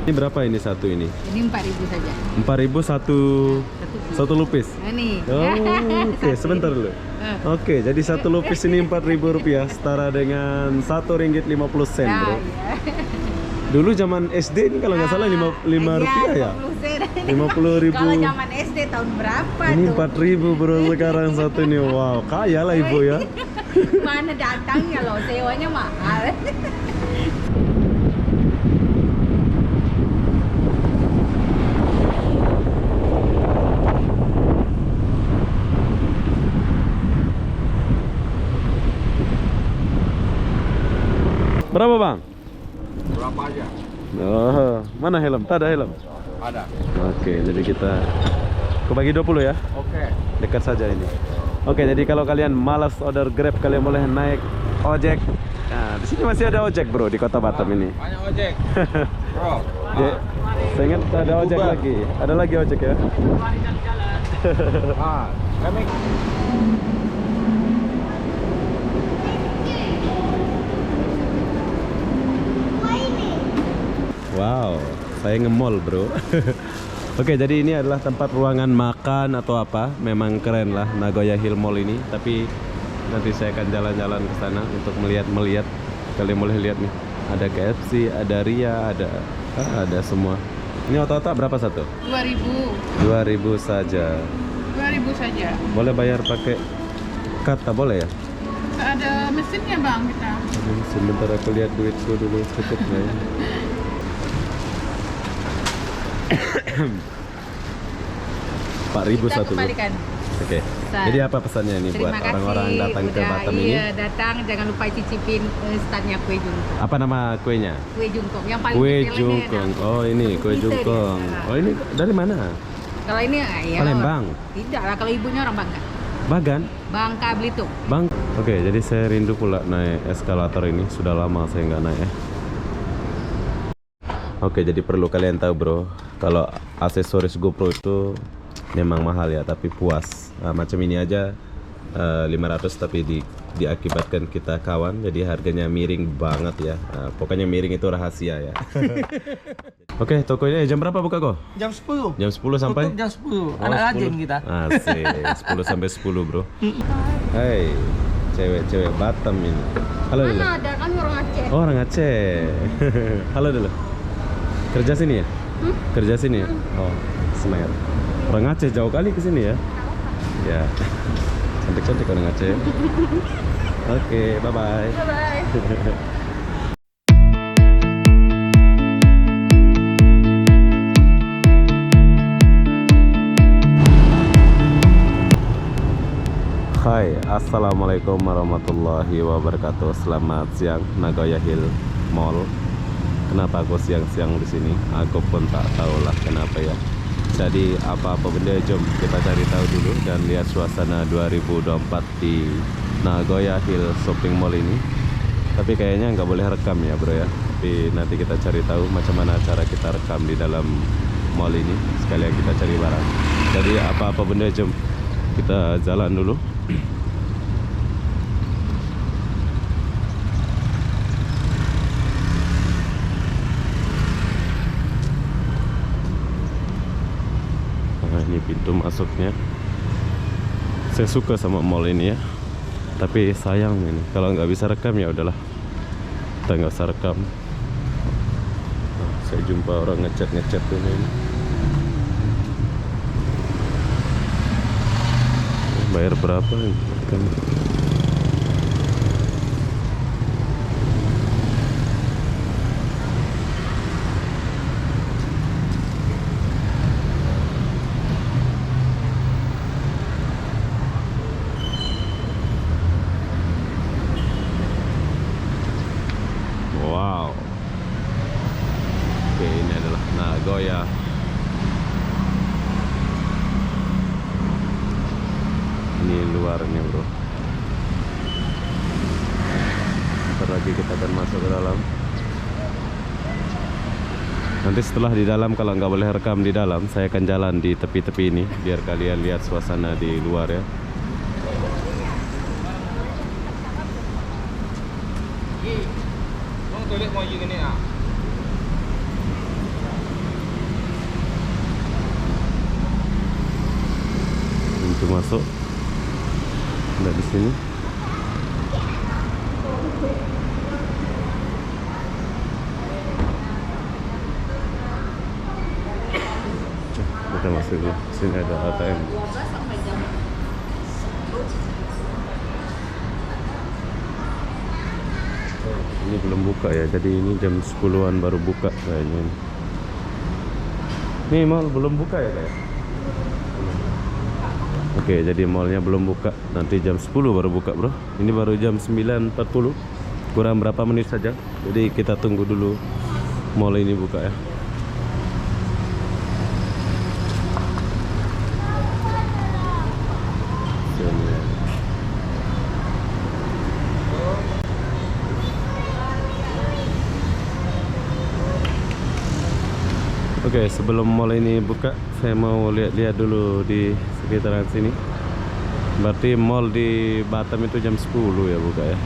Ini berapa ini satu ini? Ini 4.000 saja. 4.000 satu lupis. Ini. Oh, oke, Satu sebentar ini. dulu. Oke, jadi satu lupis ini 4.000 rupiah, setara dengan Rp1.50, bro. Ya, Dulu zaman SD ini kalau nggak salah 5 rupiah ya? 50 sen. 50.000. Kalau zaman SD tahun berapa Ini tuh? 4.000 bro sekarang satu ini. Wow, kaya lah ibu ya. Mana datangnya loh, sewanya mahal. Berapa bang? Berapa aja? Oh, mana helm? Tak ada helm. Ada. Oke, jadi kita bagi 20 ya. Oke. Dekat saja ini. Oke, jadi kalau kalian malas order Grab, kalian boleh naik ojek. Nah, di sini masih ada ojek bro di Kota Batam ini. Banyak ojek. Bro. Ya, saya ingat ada ojek lagi. Ada lagi ojek ya. Kami Wow, saya nge-mall bro. Oke, jadi ini adalah tempat ruangan makan atau apa. Memang keren lah Nagoya Hill Mall ini. Tapi nanti saya akan jalan-jalan ke sana untuk melihat. Kalian boleh lihat nih. Ada KFC, ada Ria, ada semua. Ini otak-otak berapa satu? 2.000. 2.000 saja. 2.000 saja. Boleh bayar pakai kata boleh ya? Ada mesinnya bang kita. Sebentar aku lihat duitku dulu cukup nggak ya? 4.000 satu. Kembalikan. Oke. Jadi apa pesannya ini buat orang-orang yang datang ke Batam ini? Iya, datang jangan lupa cicipin startnya kue jungkong. Apa nama kuenya? Kue jungkong yang paling Kue detailnya jungkong. enak. Oh ini kue Itu jungkong. dia. Oh ini dari mana? Kalau ini ya. Palembang. Tidak lah, kalau ibunya orang Bangka. Bagan. Bangka Belitung. Bang. Oke, jadi saya rindu pula naik eskalator ini. Sudah lama saya nggak naik ya. Oke, jadi perlu kalian tahu bro, kalau aksesoris GoPro itu memang mahal ya, tapi puas. Nah, macam ini aja 500 tapi diakibatkan kita kawan, jadi harganya miring banget ya. Nah, pokoknya miring itu rahasia ya. Oke, toko ini jam berapa buka kok? Jam 10. Jam 10 sampai? Tutup jam 10. Oh, Anak 10. rajin kita. Asik, 10 sampai 10 bro. Hai, cewek-cewek Batam ini. Halo dulu. Mana ada kan orang Aceh. Oh, orang Aceh. Halo dulu. Kerja sini ya? Kerja sini ya? Oh, semangat. Orang Aceh jauh kali ke sini ya? Ya. Cantik-cantik orang Aceh. Oke, bye-bye. Bye. Hai, assalamualaikum warahmatullahi wabarakatuh. Selamat siang, Nagoya Hill Mall. Kenapa aku siang-siang di sini? Aku pun tak tahulah kenapa ya. Jadi apa-apa benda, jom kita cari tahu dulu dan lihat suasana 2024 di Nagoya Hill Shopping Mall ini. Tapi kayaknya nggak boleh rekam ya bro ya. Tapi nanti kita cari tahu macam mana cara kita rekam di dalam mall ini. Sekalian kita cari barang. Jadi apa-apa benda, jom kita jalan dulu. Nah, ini pintu masuknya. Saya suka sama mall ini ya. Tapi sayang ini kalau nggak bisa rekam ya udahlah. Kita nggak usah rekam. Nah, saya jumpa orang ngecat ini. Bayar berapa kan? Wow. Oke, ini adalah Nagoya. Ini luarnya bro. Ntar lagi kita akan masuk ke dalam. Nanti setelah di dalam, kalau nggak boleh rekam di dalam, saya akan jalan di tepi-tepi ini biar kalian lihat suasana di luar ya. pintu masuk. Ada di sini. Kita masuk dulu. Sini ada ATM. Ini belum buka ya, jadi ini jam 10-an baru buka kayaknya. Nih mall belum buka ya kayak. Oke, jadi mallnya belum buka. Nanti jam 10 baru buka, bro. Ini baru jam 9.40. Kurang berapa menit saja. Jadi kita tunggu dulu mall ini buka ya. Oke, sebelum mall ini buka, saya mau lihat-lihat dulu di sekitaran sini. Berarti mall di Batam itu jam 10 ya buka ya.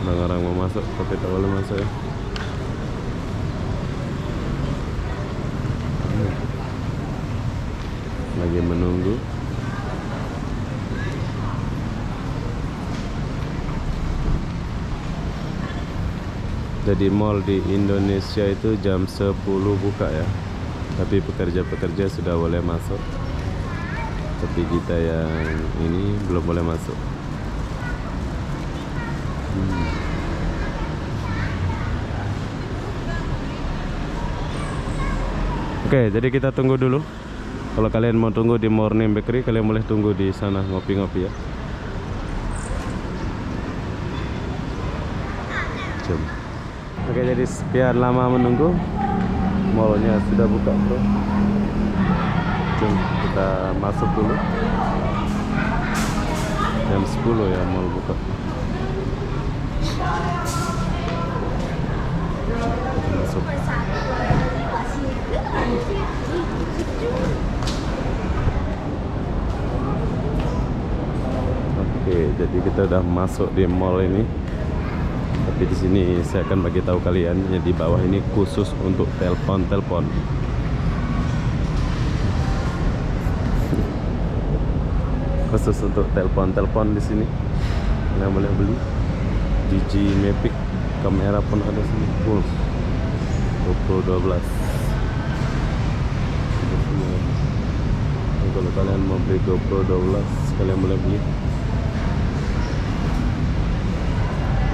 Orang-orang mau masuk tapi tak boleh masuk ya. Lagi menunggu. Jadi mall di Indonesia itu jam 10 buka ya. Tapi pekerja-pekerja sudah boleh masuk. Tapi kita yang ini belum boleh masuk. Oke, jadi kita tunggu dulu. Kalau kalian mau tunggu di Morning Bakery, kalian boleh tunggu di sana ngopi-ngopi ya. Jom. Oke, jadi sekian lama menunggu. Mallnya sudah buka, bro. Jom kita masuk dulu. Jam 10 ya mall buka. Masuk. Oke, jadi kita udah masuk di mall ini. Tapi di sini saya akan bagi tahu kalian, ya di bawah ini khusus untuk telepon. Khusus untuk telepon di sini. Kalian boleh beli. Digi Mavic, kamera pun ada sini full. GoPro 12. Kalau kalian mau beli GoPro 12, kalian boleh beli.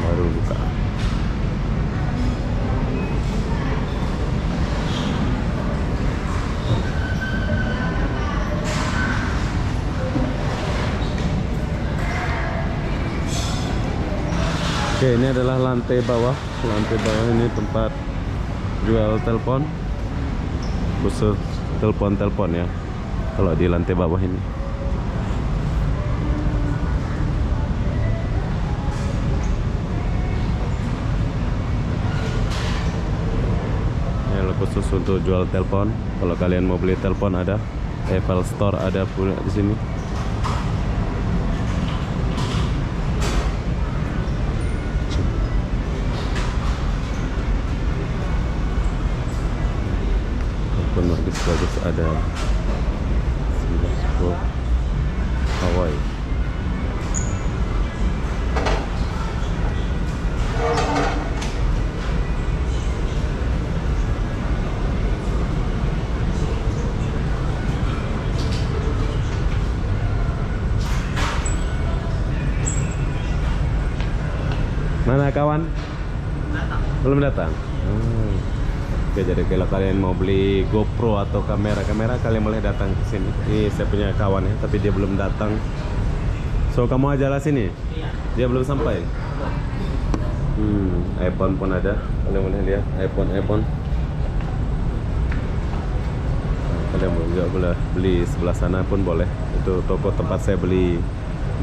Baru buka. Oke, ini adalah lantai bawah. Lantai bawah ini tempat jual telepon, khusus telepon ya. Kalau di lantai bawah ini. Ini khusus untuk jual telepon. Kalau kalian mau beli telepon ada, Apple Store ada pun di sini. Telepon bagus ada. Hawaii. Mana kawan? Belum datang. Oke, jadi kalau kalian mau beli GoPro atau kamera kalian boleh datang ke sini. Ini saya punya kawan ya, tapi dia belum datang. So kamu ajalah sini. Iya. Dia belum sampai. iPhone pun ada. Kalian boleh lihat iPhone. Nah, Kalian juga boleh beli sebelah sana pun boleh. Itu toko tempat saya beli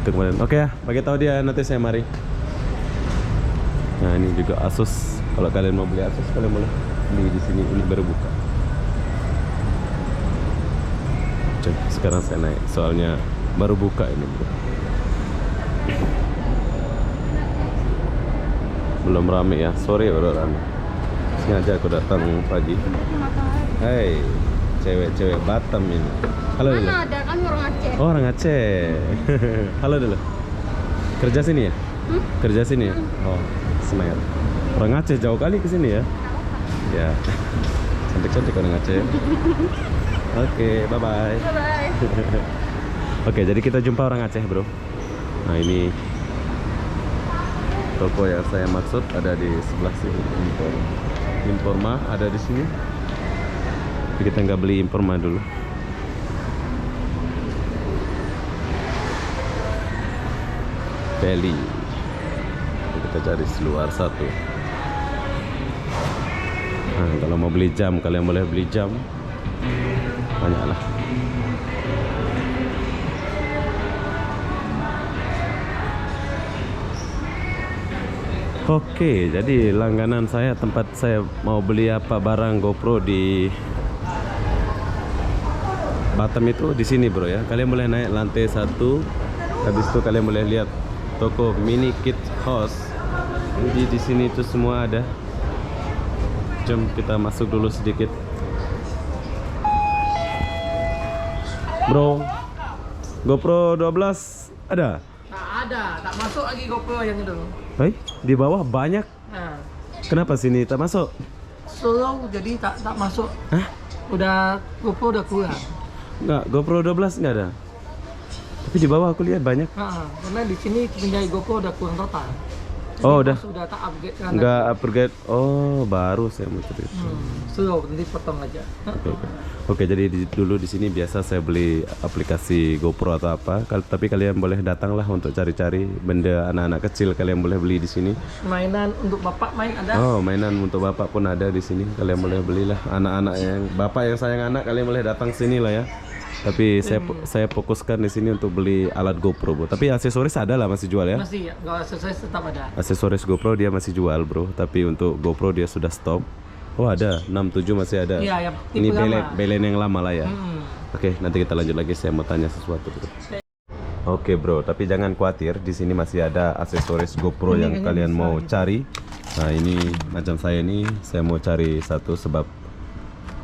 itu kemarin. Oke ya, bagi tahu dia nanti saya mari. Nah ini juga Asus. Kalau kalian mau beli Asus kalian boleh beli di sini. Ini baru buka. Cek, sekarang saya naik. Soalnya baru buka ini bro. Belum rame ya. Sorry baru rame. Sengaja aku datang pagi. Hai, cewek-cewek Batam ini. Halo dulu. Mana ada kan orang Aceh. Oh, orang Aceh. Halo dulu. Kerja sini ya? Kerja sini ya? Oh, Semeru. Orang Aceh jauh kali ke sini ya? Ya. Cantik-cantik orang Aceh. Oke, bye-bye. Bye. Oke, jadi kita jumpa orang Aceh, bro. Nah, ini toko yang saya maksud ada di sebelah sini. Informa ada di sini. Tapi kita nggak beli Informa dulu. Beli. Kita cari luar satu. Nah, kalau mau beli jam, kalian boleh beli jam. Banyaklah. Oke, jadi langganan saya, tempat saya mau beli apa barang GoPro di Batam itu di sini bro ya. Kalian boleh naik lantai 1. Habis itu kalian boleh lihat toko mini kit house. Jadi di sini itu semua ada. Jom kita masuk dulu sedikit. Bro, GoPro 12 ada? Tak ada, tak masuk lagi GoPro yang itu. Hai, di bawah banyak. Nah, Kenapa sini tak masuk? Solo jadi tak masuk. Hah? Udah GoPro udah kurang. Enggak, GoPro 12 enggak ada. Tapi di bawah aku lihat banyak. Nah, karena di sini pinjai GoPro udah kurang total. Oh, udah. Sudah tak upgrade kan. Enggak upgrade. Oh, baru saya mau cerita. Slow, nanti potong aja. Oke. Oke, jadi dulu di sini biasa saya beli aplikasi GoPro atau apa. Tapi kalian boleh datanglah untuk cari-cari benda anak-anak kecil, kalian boleh beli di sini. Mainan untuk bapak main ada. Oh, mainan untuk bapak pun ada di sini. Kalian boleh belilah. Anak-anak yang bapak yang sayang anak, kalian boleh datang sini lah ya. Tapi saya fokuskan di sini untuk beli alat GoPro, bro. Tapi aksesoris ada lah, masih jual ya. Masih ya, kalau aksesoris tetap ada. Aksesoris GoPro dia masih jual, bro. Tapi untuk GoPro dia sudah stop. Oh, ada 67 masih ada. Iya, yang Ini tipe lama. belen yang lama lah ya. Oke, nanti kita lanjut lagi. Saya mau tanya sesuatu, bro. Oke, bro. Tapi jangan khawatir. Di sini masih ada aksesoris GoPro yang kalian mau cari. Nah, ini macam saya ini, saya mau cari satu sebab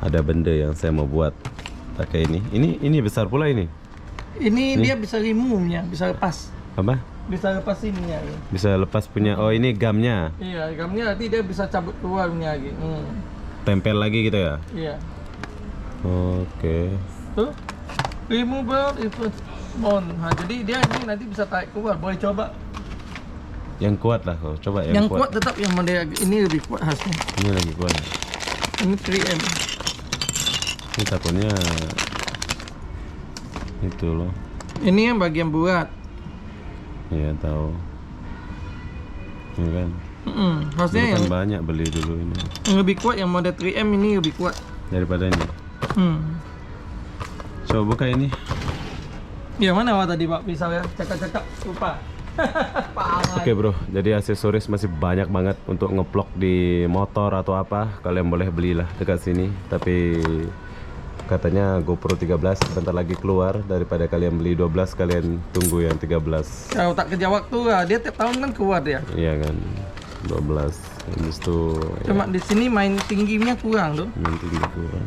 ada benda yang saya mau buat pakai ini. Ini besar pula ini. Ini dia bisa remove-nya, bisa lepas. Apa? Bisa lepas ininya. Ya. Bisa lepas punya. Oh, ini gamnya. Iya, gamnya nanti dia bisa cabut keluarnya lagi. Tempel lagi gitu ya. Iya. Oke. Tuh, removable itu on. Nah, jadi dia ini nanti bisa tarik keluar. Boleh coba. Yang kuat lah, kau coba Yang kuat tetap yang model ini lebih kuat khasnya. Ini lagi kuat. Ini 3M. Ini takutnya itu loh. Ini yang bagian buat. Iya tahu. Ini kan. Harusnya Dulu kan yang banyak beli dulu ini lebih kuat yang model 3M ini lebih kuat. daripada ini. Coba buka ini. Ya mana awak tadi Pak pisau ya? Cakap-cakap lupa. Parah. Oke bro, jadi aksesoris masih banyak banget untuk ngeplok di motor atau apa. Kalian boleh belilah dekat sini. Tapi katanya GoPro 13 bentar lagi keluar. Daripada kalian beli 12, kalian tunggu yang 13. Kalau tak kerja waktu lah, dia tiap tahun kan keluar dia. Iya kan, 12. Habis itu Cuma di sini main tingginya kurang tuh. yang tinggi kurang.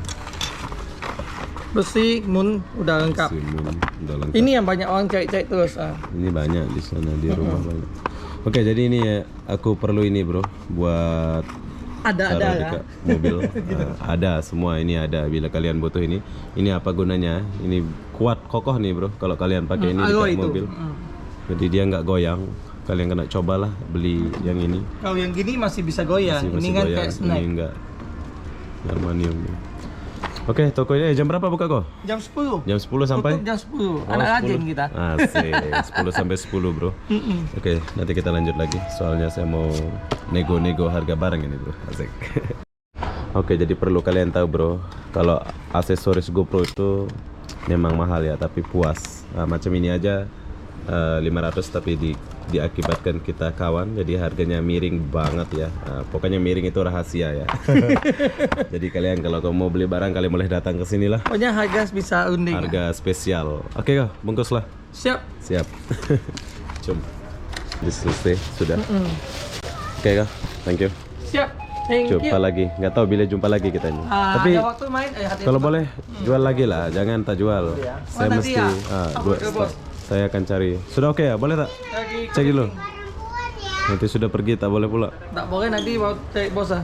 Besi, mun udah lengkap. Simun, udah lengkap. Ini yang banyak orang cari-cari terus. Ini banyak di sana di rumah banyak. Oke, jadi ini ya, aku perlu ini bro buat Ada taruh di lah. mobil. Ada semua ini ada. Bila kalian butuh ini apa gunanya? Ini kuat kokoh nih bro. Kalau kalian pakai ini di alloy itu. mobil, jadi dia nggak goyang. Kalian kena cobalah beli yang ini. Kalau yang gini masih bisa goyang. Masih Ini kan goyang. kayak Ini snack. enggak aluminium. Oke, toko ini jam berapa buka kok? Jam 10. Jam 10 sampai? Tutup jam 10. Oh, Anak 10. rajin kita. Asik, 10 sampai 10 bro. Oke, nanti kita lanjut lagi. Soalnya saya mau nego-nego harga barang ini bro. Asik. Oke, jadi perlu kalian tahu bro, kalau aksesoris GoPro itu memang mahal ya, tapi puas. Nah, macam ini aja 500, tapi diakibatkan kita kawan, jadi harganya miring banget ya. Nah, pokoknya miring itu rahasia ya. Jadi kalian kalau kamu mau beli barang, kalian boleh datang ke sini lah. Pokoknya harga bisa unik. Harga spesial. Oke kak, bungkus lah. Siap. Siap. Cum. Selesai sudah. Oke kak, thank you. Siap. Thank you. Jumpa lagi, nggak tahu bila jumpa lagi kita ini. Tapi ada waktu main, kalau boleh jual lagi lah, jangan tak jual. Saya nanti mesti ya? dua Oke, bos. saya akan cari. Sudah oke ya, boleh tak? Lagi Cek dulu. Nanti sudah pergi tak boleh pula. tak boleh nanti bawa cek bos ah.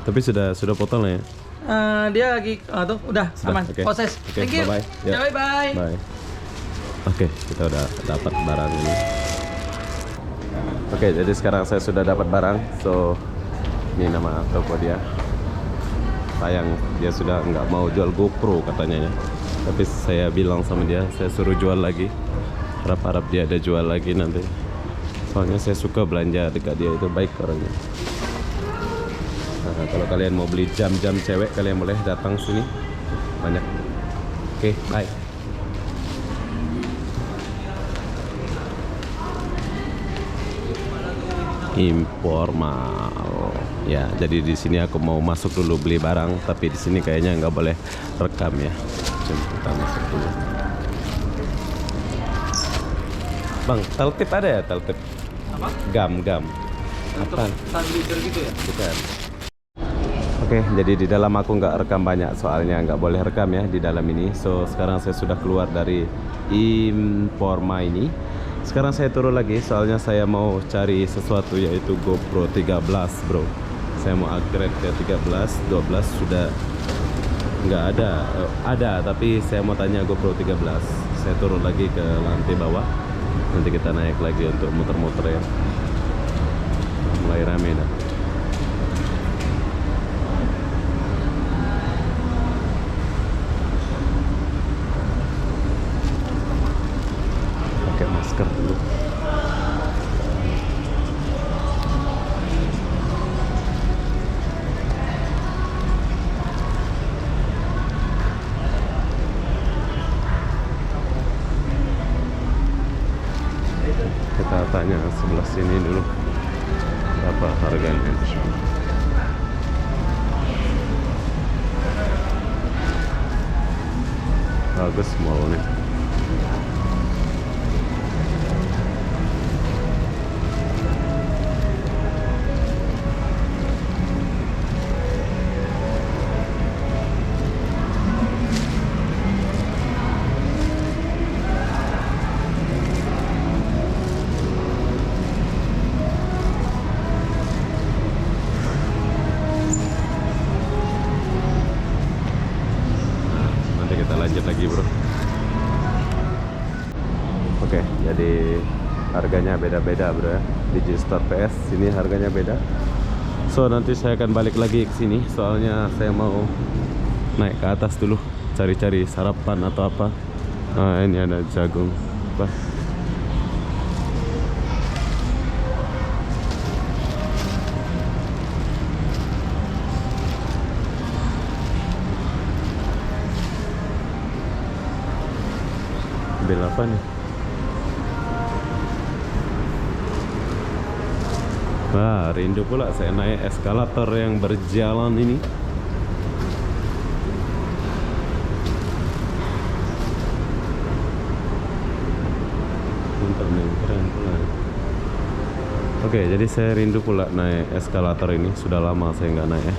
Tapi sudah potong lah ya. Dia lagi tuh udah Sudah, aman oke. proses. Oke, Thank you. bye-bye. Ya. Bye bye. Bye. Oke, kita udah dapat barang ini. Oke, jadi sekarang saya sudah dapat barang. So, ini nama toko dia. Sayang, dia sudah nggak mau jual GoPro katanya ya. Tapi saya bilang sama dia, saya suruh jual lagi. Harap-harap dia ada jual lagi nanti. Soalnya saya suka belanja dekat dia, itu baik orangnya. Nah, kalau kalian mau beli jam-jam cewek, kalian boleh datang sini. Banyak. Oke, bye. Informal ya, jadi di sini aku mau masuk dulu beli barang, tapi di sini kayaknya nggak boleh rekam ya. Coba kita masuk dulu. Bang, teltip ada ya, teltip? Apa? Gam. Apa? Sandiger gitu ya? Bukan. Oke, jadi di dalam aku nggak rekam banyak, soalnya nggak boleh rekam ya di dalam ini. So sekarang saya sudah keluar dari Informa ini. Sekarang saya turun lagi, soalnya saya mau cari sesuatu, yaitu GoPro 13 bro. Saya mau upgrade ke 13, 12 sudah nggak ada. Ada, tapi saya mau tanya GoPro 13. Saya turun lagi ke lantai bawah. Nanti kita naik lagi untuk muter-muter ya. Mulai rame dah. Pakai masker dulu. Kita tanya sebelah sini dulu berapa harganya. Bagus mallnya. Lanjut lagi bro. Oke, jadi harganya beda-beda bro ya. Digistore PS sini harganya beda. So nanti saya akan balik lagi ke sini, soalnya saya mau naik ke atas dulu cari-cari sarapan atau apa. Nah, ini ada jagung. Bah. Ambil apa nih? Wah, rindu pula saya naik eskalator yang berjalan ini. Mantap nih, keren pula. Oke, jadi saya rindu pula naik eskalator ini. Sudah lama saya nggak naik ya.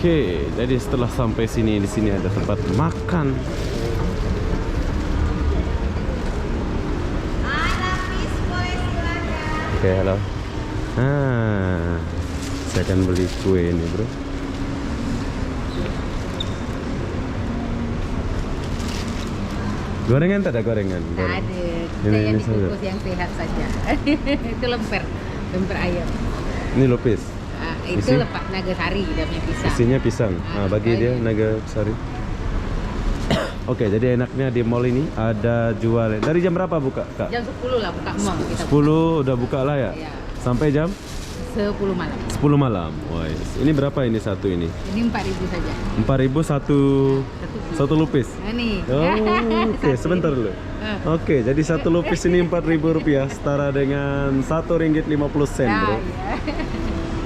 Oke, jadi setelah sampai sini, di sini ada tempat makan. Oke, halo. Saya akan beli kue ini, bro. Gorengan tak ada gorengan? Tak ada. Ini Saya dibungkus yang sehat saja. Itu lemper ayam. Ini lupis. Itu Isi? lepak Nagasari dia punya pisang. Isinya pisang. Nah, bagi baik. dia naga sari. Oke, jadi enaknya di mall ini ada jual. Dari jam berapa buka, Kak? Jam 10 lah buka mall kita. 10 udah buka lah ya? Iya. Sampai jam 10 malam. 10 malam. Wah, ini berapa ini satu ini? Ini 4.000 saja. 4.000 satu lupis. Nah, nih. Oh, oke, Satu. sebentar dulu. Oke, jadi satu lupis ini 4.000 rupiah, setara dengan Rp1.50, Nah, bro. iya.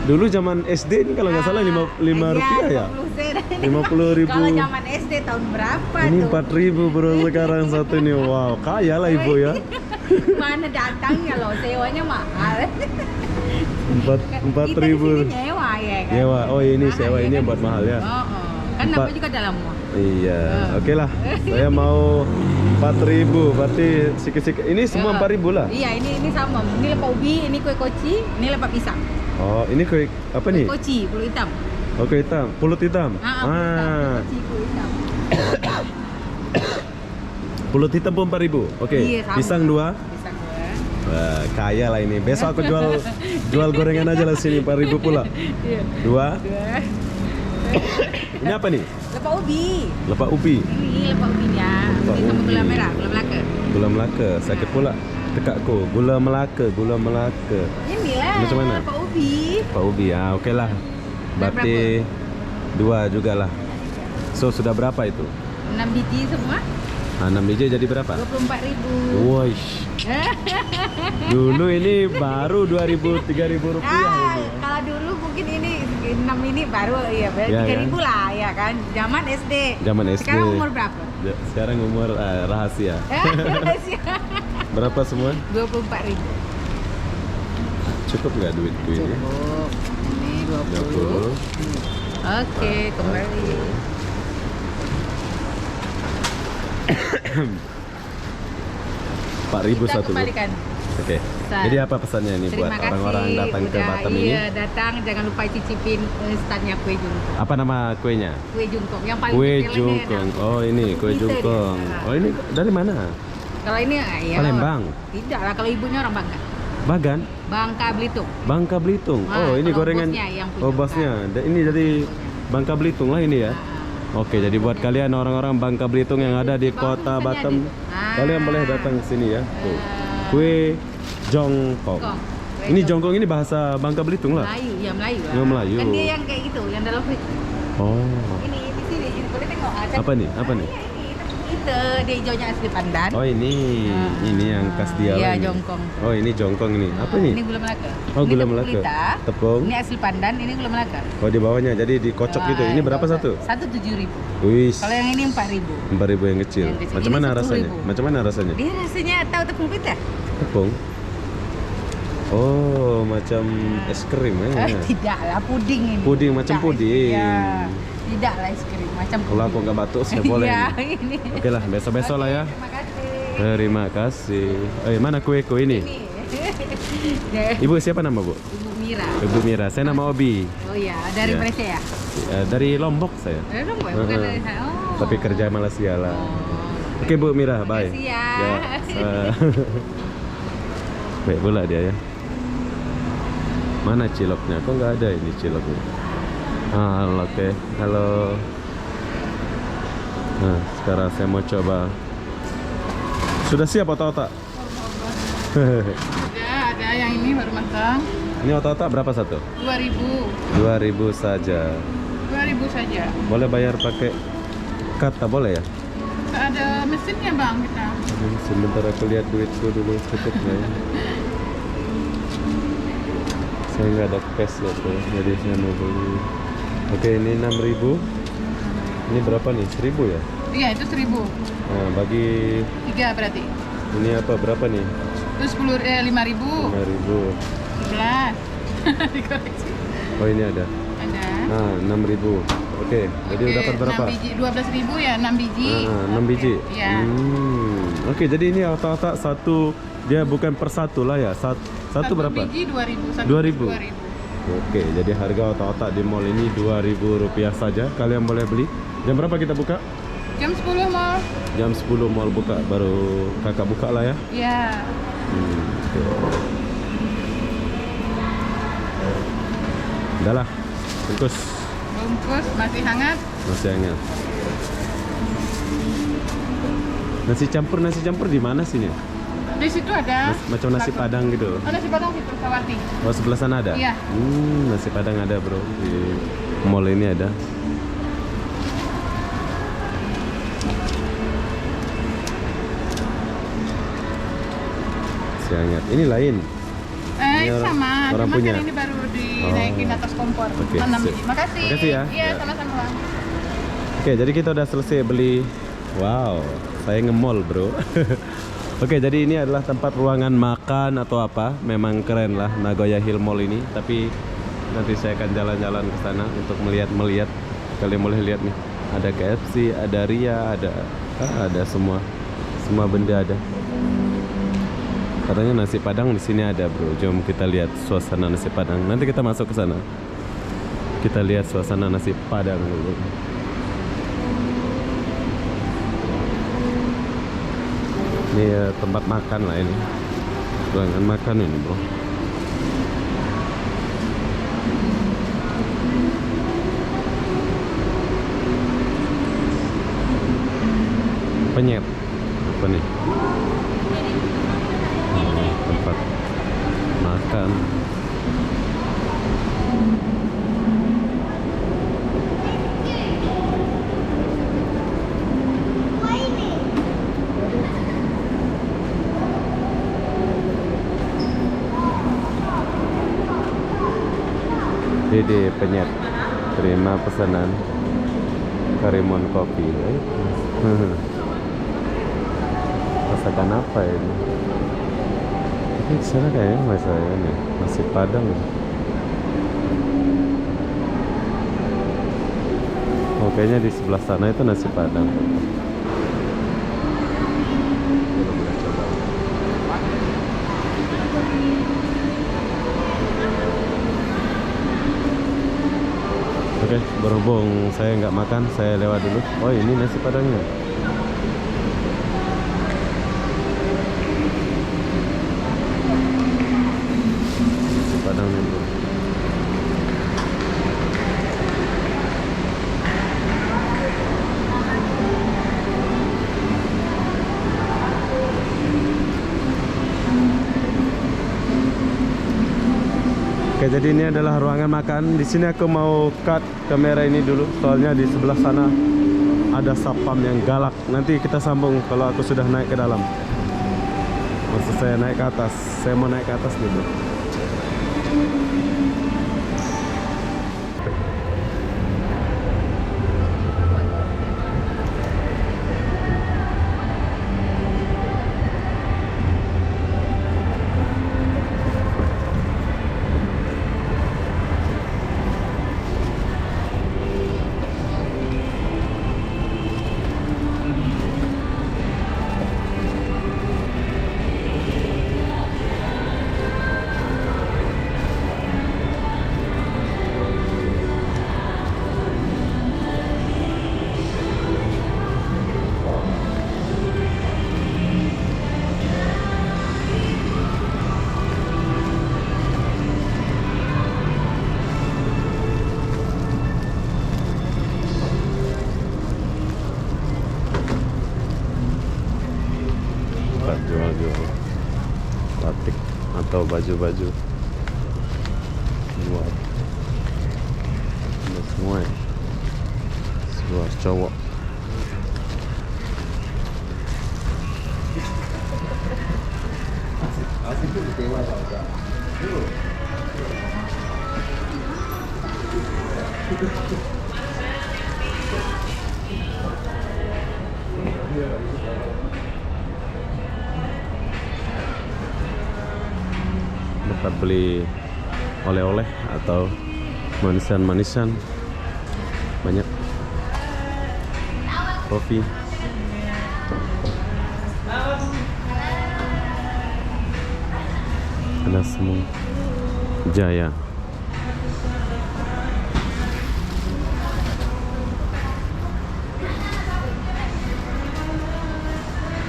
Dulu zaman SD ini kalau nggak salah 5 rupiah ya? 50 sen. 50.000. Kalau zaman SD tahun berapa Ini tuh? 4.000 bro sekarang satu ini. Wow, kaya lah ibu ya. Mana datangnya loh, sewanya mahal. 4.000. Kita di sini nyewa ya kan? Nyewa. Oh ini Mahal, sewa ya ini kan? yang buat mahal ya. Oh, kan Empat- namanya juga dalam mall. Iya, oke lah. Saya mau 4.000. Berarti sikit-sikit. Ini semua 4.000 lah. Iya, ini sama. Ini lepak ubi, ini kue koci, ini lepak pisang. Oh, ini kue apa nih? Kue koci, pulut hitam. Oke, hitam, pulut hitam. Pulut hitam, kue koci, pulut hitam. Pulut hitam pun 4.000. Oke. Iya, sama. Pisang 2. Pisang dua. Wah, kaya lah ini. Besok aku jual gorengan aja lah sini 4.000 pula. Iya. 2. Dua. Ini apa nih? Lepak ubi. Lepak ubi. Ini lepak ubinya. Lepak Ini sama ubi. gula merah, gula Melaka. Gula Melaka. Sakit pula tekakku. Gula Melaka. Ini lah. Macam mana? Lepak ubi. Lepak ubi. Ah, oke lah. Berarti 2 juga lah. So, sudah berapa itu? 6 biji semua. 6 biji jadi berapa? 24.000. Woish. Dulu ini baru 2.000, 3.000 rupiah ini. Kalau dulu mungkin ini 6 ini baru ya, Ya, 3.000 ya. lah ya kan. Zaman SD. Zaman SD. Sekarang umur berapa? Sekarang umur rahasia. Berapa semua? 24.000. Cukup nggak duitku ini? Cukup. Ini 20. 20. Oke, kembali. 4.000 Kita satu. kembalikan. Oke. Sa- Jadi apa pesannya nih buat Terima kasih orang-orang datang ke udah, Batam ini? Iya, datang jangan lupa cicipin standnya kue jungkong. Apa nama kuenya? Kue jungkong yang paling Kue kecil ini jungkong. enak. Oh ini kue Bisa jungkong. dia. Oh ini dari mana? Kalau ini ya, Palembang. Tidak lah, kalau ibunya orang Bangka. Bagan? Bangka Belitung. Bangka Belitung. Ah, Oh ini kalau gorengan. bosnya yang punya. Oh bosnya. Ini dari Bangka Belitung lah ini ya. Ah. Oke, jadi buat kalian orang-orang Bangka Belitung yang ada di Bang, kota misalnya Batam, ada. kalian boleh datang ke sini ya. Tuh. Kue jongkong. Kue Ini jongkong. jongkong ini bahasa Bangka Belitung lah. Melayu, ya Melayu lah. Oh, Melayu. Kan dia yang kayak gitu, yang dalam fridge. Oh. Ini di sini, ini boleh tengok. Apa nih? Apa nih? Itu dia hijaunya asli pandan. Oh ini yang khas dia Iya, lah ini. jongkong. Oh ini jongkong ini. Apa Ini ini? gula Melaka. Oh, Ini gula tepung Melaka. pelita. Tepung. Ini asli pandan, ini gula Melaka. Oh di bawahnya jadi dikocok gitu. Ini berapa satu? Satu 7.000. Wih. Kalau yang ini 4.000. 4.000 yang kecil. Yang kecil. Macam Ini mana 10.000. rasanya? Macam mana rasanya? Dia rasanya tahu tepung pita? Tepung. Oh, macam es krim ya. Tidak lah, puding ini. Puding, macam Tidak, puding. Iya. Tidak lah es krim, macam Kalau aku nggak batuk, saya boleh. Iya, ini. ini. Oke lah, besok-besok lah ya. Terima kasih. Terima kasih. Mana kue-kue ini? Ini. Ibu siapa nama Bu? Ibu Mira. Ibu Mira. Saya nama Obi. Oh iya, dari Ya. Malaysia ya? Dari Lombok saya. Dari Lombok, bukan dari sana. Oh. Tapi kerja Malaysia lah. Oh. Oke Bu Mira, bye. Makasih ya. Baik pula dia ya. Mana ciloknya? Kok nggak ada ini ciloknya? Oke. Halo. Nah, sekarang saya mau coba. Sudah siap otak-otak? Ada yang ini baru matang. Ini otak-otak berapa satu? 2.000. 2.000 saja. 2.000 saja. Boleh bayar pakai kata boleh ya? Nggak ada mesinnya bang kita. Sebentar aku lihat duitku dulu cukup nggak ya? Saya nggak ada cash loh tuh, jadi saya mau beli. Oke ini 6.000. Ini berapa nih? 1.000 ya? Iya itu 1.000. Nah, bagi 3 berarti. ini apa berapa nih? Itu 5.000. 5.000. 11. Dikoreksi. Oh ini ada. Ada. Nah 6.000. Oke, jadi Oke, dapat berapa? 6 biji, 12.000 ya, 6 biji. 6 biji. Iya. Oke, jadi ini otak-otak satu, dia bukan per satu lah ya. Satu berapa? Biji 2.000. 2.000. Oke, jadi harga otak-otak di mall ini Rp2.000 saja. Kalian boleh beli. Jam berapa kita buka? Jam 10 mal. Jam 10 mall buka, baru kakak buka lah ya. Iya. Oke. Udah lah, bungkus. Bungkus masih hangat. Masih hangat. Nasi campur di mana sini? Di situ ada. Macam nasi padang gitu. Oh, nasi padang situ Sawati. Oh, sebelah sana ada? Iya. Nasi padang ada, bro. Di mall ini ada. Masih hangat. Ini lain. Ini Sama. orang Cuma punya. kan ini baru dinaikin atas kompor. Oke, 6 sip. biji. Makasih. Makasih ya. Iya, Ya. sama-sama. Oke, jadi kita udah selesai beli. Wow, saya nge-mall, bro. Oke, jadi ini adalah tempat ruangan makan atau apa. Memang keren lah Nagoya Hill Mall ini. Tapi nanti saya akan jalan-jalan ke sana untuk melihat. Kalian boleh lihat nih. Ada KFC, ada Ria, ada semua benda ada. Katanya nasi padang di sini ada, bro. Jom kita lihat suasana nasi padang. Nanti kita masuk ke sana. Kita lihat suasana nasi padang dulu. Ini tempat makan lah ini. Ruangan makan ini, bro. Penyet. Apa nih? Tempat makan. Dede Penyet, terima pesanan Karimun kopi. Masakan apa ini? Ini di sana kayaknya masanya nih nasi padang. Oh, kayaknya di sebelah sana itu nasi padang. Boleh coba. Oke, berhubung saya nggak makan, saya lewat dulu. Oh, ini nasi padangnya. Nasi padang dulu. Oke, jadi ini adalah ruangan makan. Di sini aku mau cut kamera ini dulu, soalnya di sebelah sana ada satpam yang galak. Nanti kita sambung kalau aku sudah naik ke dalam. Maksud saya naik ke atas. Saya mau naik ke atas nih, bro. Jual-jual batik atau baju-baju luar. Ada semua ya. Seluar cowok. Dapat beli oleh-oleh atau manisan-manisan, banyak kopi. Ada semua. Jaya.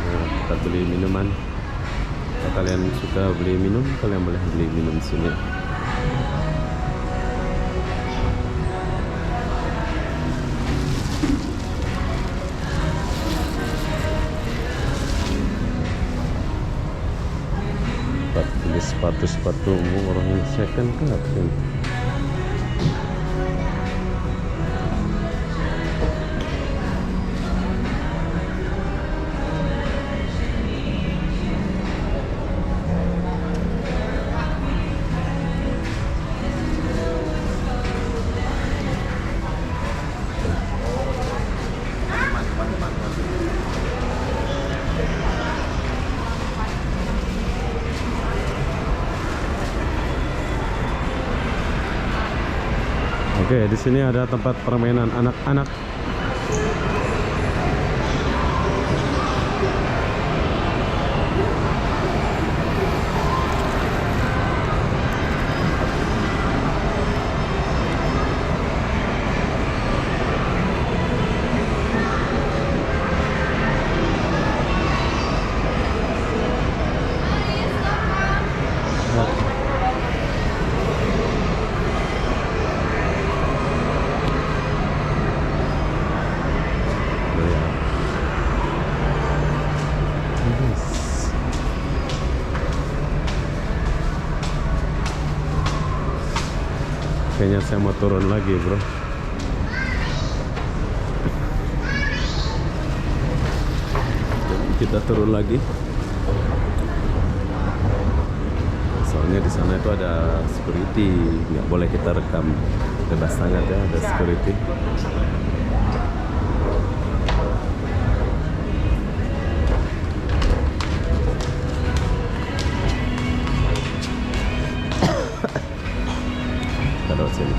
Nah, kita beli minuman. Kalau kalian suka beli minum, kalian boleh beli minum di sini. sepatu-sepatu murah second club ini. Oke, di sini ada tempat permainan anak-anak. Kayaknya saya mau turun lagi, bro. Kita turun lagi. Soalnya di sana itu ada security, nggak boleh kita rekam. Bebas sangat ya, ada security. Taruh sini.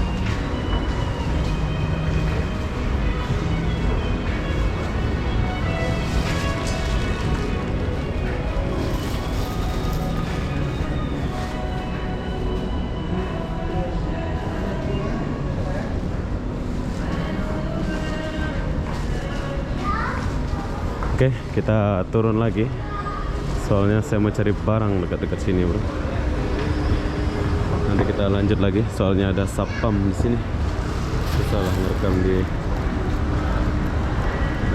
Oke, kita turun lagi. Soalnya saya mau cari barang dekat-dekat sini, bro. Nanti kita lanjut lagi, soalnya ada sapam di sini. Susah lah ngerekam di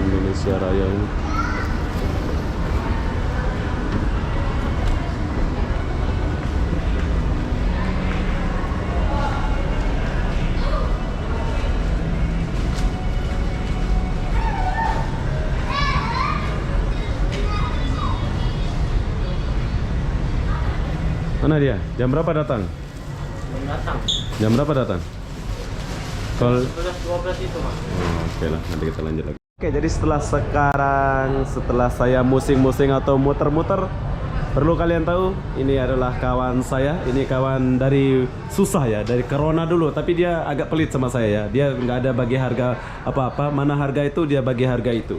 Indonesia Raya ini. Mana dia? Jam berapa datang? Jam berapa datang? Kalau 11-12 itu, Mas. oke lah, nanti kita lanjut lagi. Oke, jadi setelah saya musing-musing atau muter-muter, perlu kalian tahu, ini adalah kawan saya. Ini kawan dari susah ya, dari corona dulu, tapi dia agak pelit sama saya ya. Dia nggak ada bagi harga apa-apa, mana harga itu dia bagi harga itu.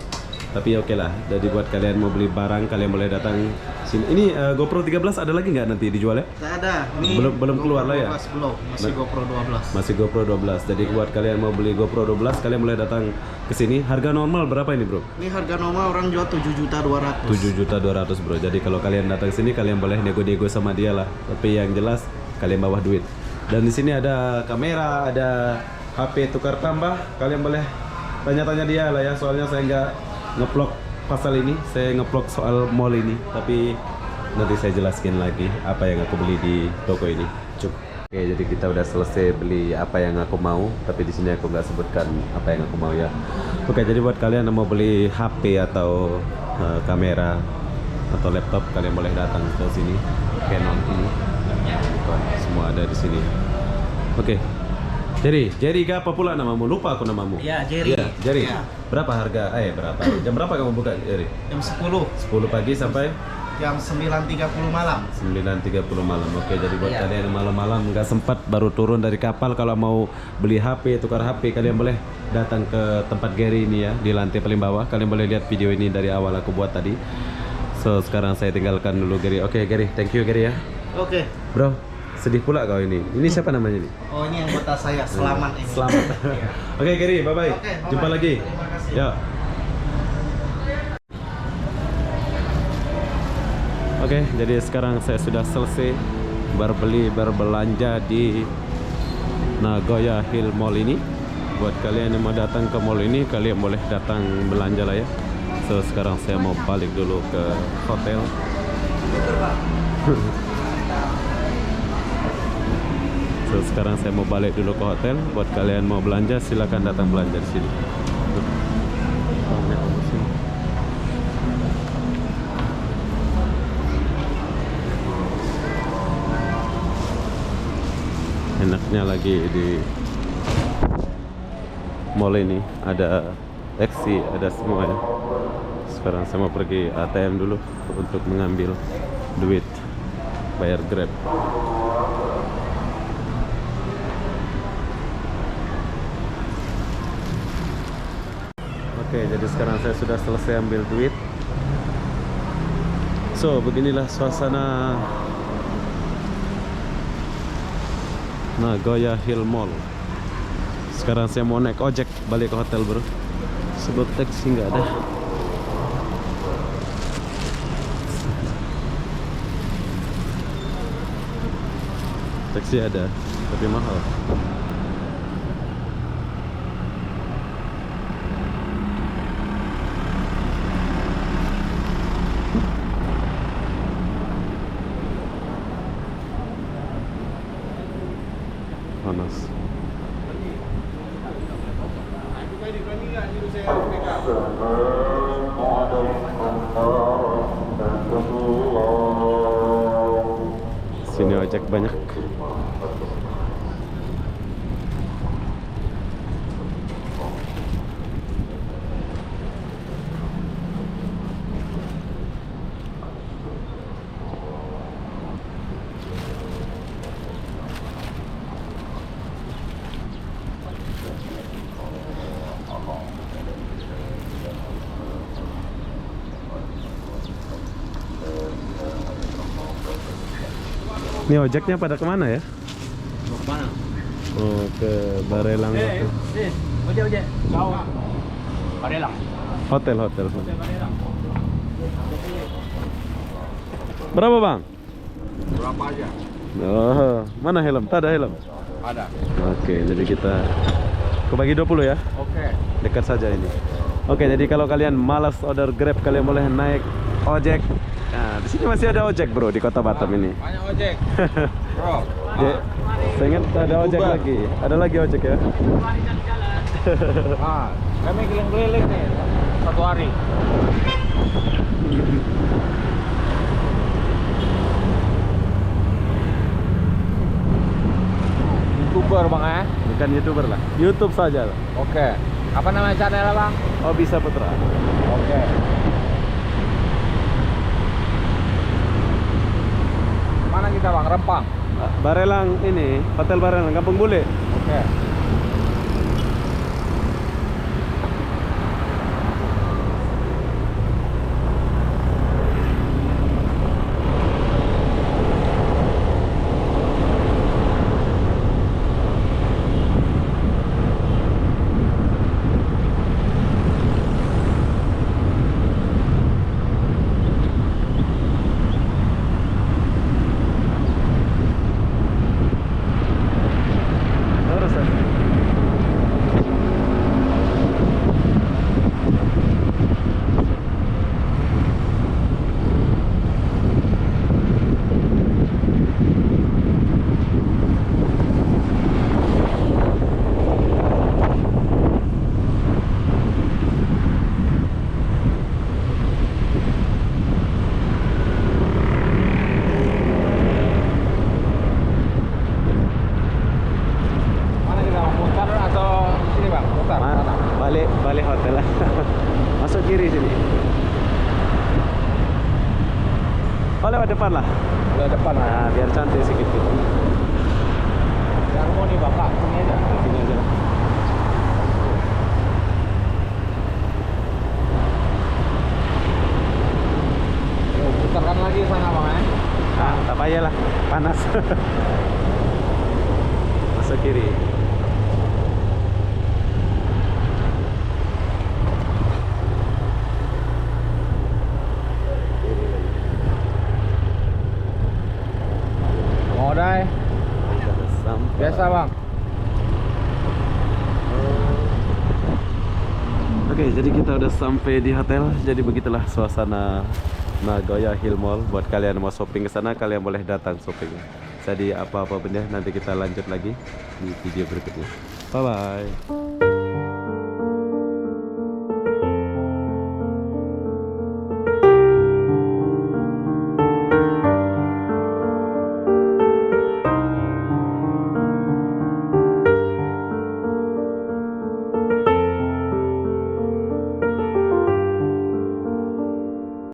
Tapi oke lah, jadi buat kalian mau beli barang, kalian boleh datang sini. Ini GoPro 13 ada lagi nggak nanti dijual ya? Nggak ada. Ini Belum keluar lah ya? Belum, masih GoPro 12. Masih GoPro 12. Jadi buat kalian mau beli GoPro 12, kalian boleh datang ke sini. Harga normal berapa ini, bro? Ini harga normal orang jual 7.200.000. 7.200.000, bro. Jadi kalau kalian datang sini, kalian boleh nego-nego sama dia lah. Tapi yang jelas kalian bawa duit. Dan di sini ada kamera, ada HP tukar tambah. Kalian boleh tanya-tanya dia lah ya. Soalnya saya nggak ngeplok pasal ini, saya ngeplok soal mall ini. Tapi nanti saya jelaskan lagi apa yang aku beli di toko ini. Cuk. Oke, jadi kita udah selesai beli apa yang aku mau, tapi di sini aku nggak sebutkan apa yang aku mau ya. Oke, jadi buat kalian yang mau beli HP atau kamera atau laptop, kalian boleh datang ke sini. Canon ini, Nikon, semua ada di sini. Oke. Jerry apa pula namamu? Lupa aku namamu. Ya, Jerry. Ya, Jerry. Ya. Berapa harga? Berapa? Jam berapa kamu buka, Jerry? Jam 10. 10 pagi sampai Jam 9.30 malam. 9.30 malam. Oke, jadi buat Iya. kalian yang malam-malam nggak sempat baru turun dari kapal, kalau mau beli HP, tukar HP, kalian boleh datang ke tempat Gary ini ya, di lantai paling bawah. Kalian boleh lihat video ini dari awal aku buat tadi. So, sekarang saya tinggalkan dulu Gary. Oke, Gary. Thank you, Gary ya. Oke. Bro, sedih pula kau ini. Ini siapa namanya nih? Oh, ini anggota saya, Selamat ini. Selamat. Oke, Gary, bye-bye. Oke, bye-bye. Jumpa lagi. Terima kasih. Ya. Oke, jadi sekarang saya sudah selesai berbelanja di Nagoya Hill Mall ini. Buat kalian yang mau datang ke mall ini, kalian boleh datang belanja lah ya. So, sekarang saya mau balik dulu ke hotel. So sekarang saya mau balik dulu ke hotel. Buat kalian mau belanja silakan datang belanja di sini. Tuh. Banyak di sini. Enaknya lagi di mall ini ada taksi, ada semua ya. Sekarang saya mau pergi ATM dulu untuk mengambil duit bayar Grab. Oke, jadi sekarang saya sudah selesai ambil duit. So, beginilah suasana Nagoya Hill Mall. Sekarang saya mau naik ojek balik ke hotel, bro. Sebab taksi nggak ada. Taksi ada, tapi mahal. Panas. Sini ojek banyak. Ini ojeknya pada kemana ya? Mana? Oh, ke Barelang Hotel. Ojek. Kau. Barelang. Hotel. Berapa bang? Berapa aja? Oh, mana helm? Tak ada helm. Ada. Oke, jadi kita kebagi 20 ya. Oke. Dekat saja ini. Oke, jadi kalau kalian malas order Grab, kalian boleh naik ojek. Nah, di sini masih ada ojek, bro, di Kota Batam ini. Banyak ojek. Bro. Ya, saya ingat ada ojek lagi. Ada lagi ojek ya. Kami keliling-keliling nih satu hari. YouTuber bang ya? Bukan YouTuber lah. YouTube saja lah. Oke. Apa nama channelnya bang? Oh, bisa Putra. Oke. Mana kita bang? Rempang. Barelang ini, Hotel Barelang, Kampung Bule. Oke. Terus ya. Mana kita bang? Putar atau di sini bang? Putar. Sana. Balik hotel lah. Masuk kiri sini. Oh, lewat depan lah. Udah depan lah. Nah, biar cantik sedikit gitu. Yang mau nih bapak, sini aja. Sini aja lah. Putarkan lagi sana bang ya. Ah, tak payah lah, panas. Masuk kiri. Modai. Biasa bang. Oke, jadi kita udah sampai di hotel. Jadi begitulah suasana Nagoya Hill Mall. Buat kalian yang mau shopping ke sana, kalian boleh datang shopping. Jadi apa-apa benda nanti kita lanjut lagi di video berikutnya. Bye bye.